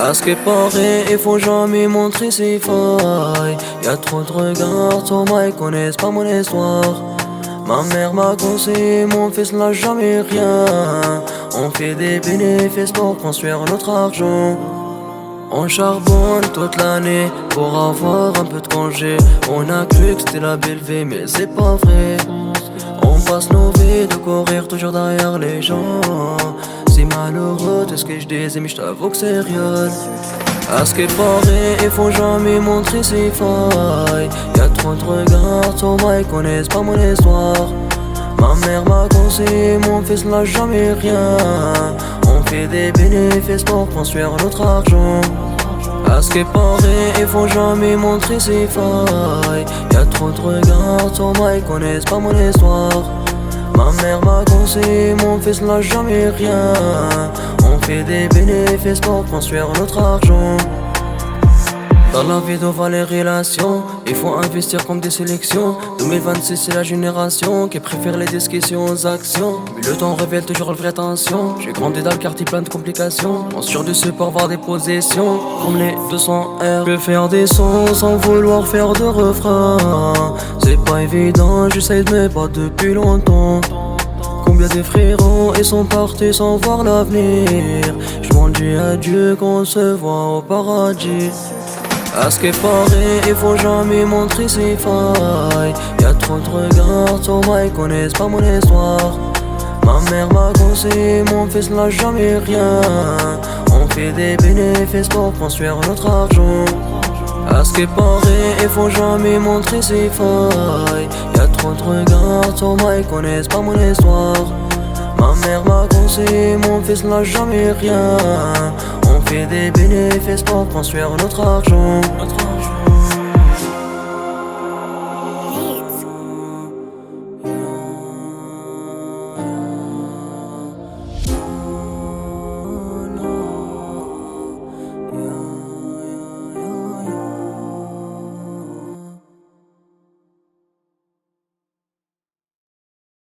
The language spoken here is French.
À ce qui paraît, il faut jamais montrer ses failles. Y'a trop de regards, ton ils connaissent pas mon histoire. Ma mère m'a conseillé, mon fils n'a jamais rien. On fait des bénéfices pour construire notre argent. On charbonne toute l'année pour avoir un peu de congé. On a cru que c'était la belle vie, mais c'est pas vrai. On passe nos vies de courir toujours derrière les gens. C'est malheureux de ce que je disais, mais je t'avoue que c'est réel. À ce qui paraît, il faut jamais montrer ses failles. Y'a trop de regards, ton ils connaissent pas mon histoire. Ma mère m'a conseillé, mon fils n'a jamais rien. On fait des bénéfices pour construire notre argent. À ce qui paraît, il faut jamais montrer ses failles. Y'a trop de regards, ton ils connaissent pas mon histoire. Ma mère m'a conseillé, mon fils n'a jamais rien. On fait des bénéfices pour construire notre argent. Dans la vie devant les relations, il faut investir comme des sélections. 2026 c'est la génération qui préfère les discussions aux actions. Mais le temps révèle toujours la vraie tension. J'ai grandi dans le quartier plein de complications. On sur du support voir des possessions. Comme les 200 R. Je peux faire des sons sans vouloir faire de refrain. C'est pas évident, j'essaye de me battre depuis longtemps. Combien de frérots ils sont partis sans voir l'avenir. Je m'en dis à Dieu qu'on se voit au paradis. À ce qui paraît, il faut jamais montrer ses failles. Y'a trop de regards, ton ils connaissent pas mon histoire. Ma mère m'a conseillé, mon fils n'a jamais rien. On fait des bénéfices pour construire notre argent. À ce qui paraît, il faut jamais montrer ses failles. Y'a trop de regards, ton ils connaissent pas mon histoire. Ma mère m'a conseillé, mon fils n'a jamais rien. On fait des bénéfices pour construire notre argent.